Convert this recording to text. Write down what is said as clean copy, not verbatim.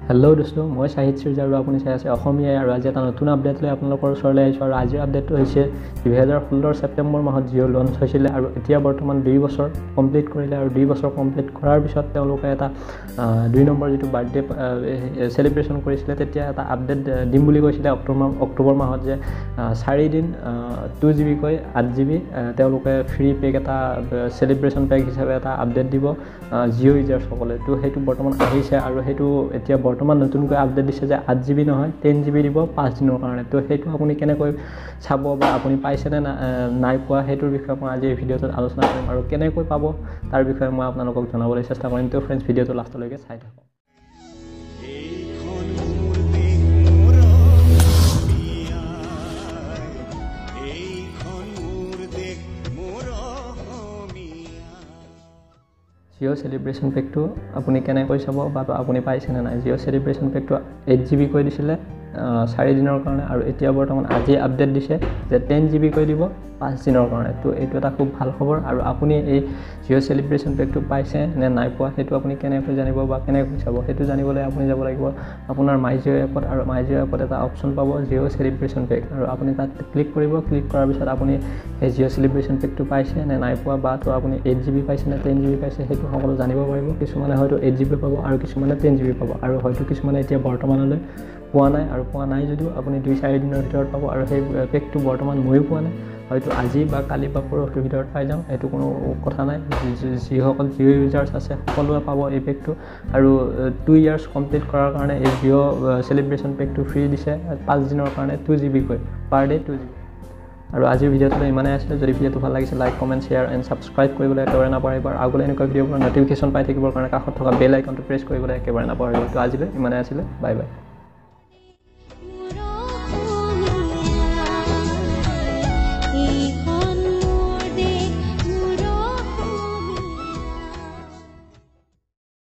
Hello' দোস্তো, মই সাহিত সিৰজা আৰু আপুনি চাই আছে অসমীয়া আৰু আজি এটা নতুন আপডেট লৈ আপোনালোকৰ ওচৰলৈ আহিছোঁ। আৰু আজিৰ আপডেটটো হৈছে 2016 ছেপ্টেম্বৰ মাহত জিঅ' লঞ্চ হৈছিলে আৰু এতিয়া বৰ্তমান 2 বছৰ কমপ্লিট কৰিলে। আৰু 2 বছৰ কমপ্লিট কৰাৰ পিছত তেওঁলোকে এটা 2 নম্বৰ যিটো বাৰ্থডে চেলিব্ৰেশ্যন কৰিছিলে, তেতিয়া এটা আপডেট দিম বুলি কৈছিলে অক্টোবৰ মাহত, যে 4 দিন 2 GB কৈ 8 GB তেওঁলোকে ফ্ৰী পেক এটা চেলিব্ৰেশ্যন পেক হিচাপে এটা আপডেট দিব জিঅ' ইউজাৰ্ছসকলে। তো সেইটো বৰ্তমান আহিছে আৰু সেইটো এতিয়া বৰ্তমান নতুনকৈ আপডেট দিছে যে 8 GB নহয় 10 GB দিব 5 দিনৰ কাৰণে। তো সেইটো আপুনি কেনেকৈ চাব বা আপুনি পাইছেনে নাই পোৱা, সেইটোৰ বিষয়ে মই আজি এই ভিডিঅ'টোত আলোচনা কৰিম আৰু কেনেকৈ পাব তাৰ বিষয়ে মই আপোনালোকক জনাবলৈ চেষ্টা কৰিম। তো ফ্ৰেণ্ডছ, ভিডিঅ'টো লাষ্টলৈকে চাই থাকক। জিঅ' চেলিব্ৰেশ্যন পেকটো আপুনি কেনেকৈ চাব বা আপুনি পাইছেনে নাই। জিঅ' চেলিব্ৰেশ্যন পেকটো 8 GB কৈ দিছিলে 4 দিনৰ কাৰণে, আৰু এতিয়া বৰ্তমান আজি আপডেট দিছে যে 10 GB কৈ দিব 5 দিনৰ কাৰণে। তো এইটো এটা খুব ভাল খবৰ। আৰু আপুনি এই জিঅ' চেলিব্ৰেশ্যন পেকটো পাইছে নে নাই পোৱা, সেইটো আপুনি কেনেকৈ জানিব বা কেনেকৈ চাব, সেইটো জানিবলৈ আপুনি যাব লাগিব আপোনাৰ মাই জিঅ' এপত। আৰু মাই জিঅ' এপত এটা অপশ্যন পাব জিঅ' চেলিব্ৰেশ্যন পেক, আৰু আপুনি তাত ক্লিক কৰিব। ক্লিক কৰাৰ পিছত আপুনি এই জিঅ' চেলিব্ৰেশ্যন পেকটো পাইছে নে নাই পোৱা, বা তো আপুনি 8 GB পাইছে নে 10 GB পাইছে, সেইটো সকলো জানিব পাৰিব। কিছুমানে হয়তো 8 GB পাব আৰু কিছুমানে 10 GB পাব, আৰু হয়তো কিছুমানে এতিয়া বৰ্তমানলৈ পোৱা নাই, আৰু পোৱা নাই যদিও আপুনি 2-4 দিনৰ ভিতৰত পাব। আৰু সেই পেকটো বৰ্তমান ময়ো পোৱা নাই, হয়তো আজি বা কালি বা পৰহিৰ ভিতৰত পাই যাম, এইটো কোনো কথা নাই। যিসকল জিঅ' ইউজাৰ্ছ আছে সকলোৱে পাব এই পেকটো। আৰু 2 years কমপ্লিট কৰাৰ কাৰণে এই জিঅ' চেলিব্ৰেশ্যন পেকটো ফ্ৰী দিছে 5 দিনৰ কাৰণে 2 GB কৈ পাৰ ডে 2 GB। আৰু আজিৰ ভিডিঅ'টো ইমানেই আছিলে। যদি ভিডিঅ'টো ভাল লাগিছে, like, comment, share and subscribe কৰিবলৈ একেবাৰে নাপাহৰিব। আৰু আগলৈ এনেকুৱা ভিডিঅ'বোৰৰ ন'টিফিকেশ্যন পাই থাকিবৰ কাৰণে কাষত থকা বেল আইকনটো প্ৰেছ কৰিবলৈ একেবাৰে নাপাহৰিব। তো আজিলৈ ইমানেই আছিলে। Bye bye.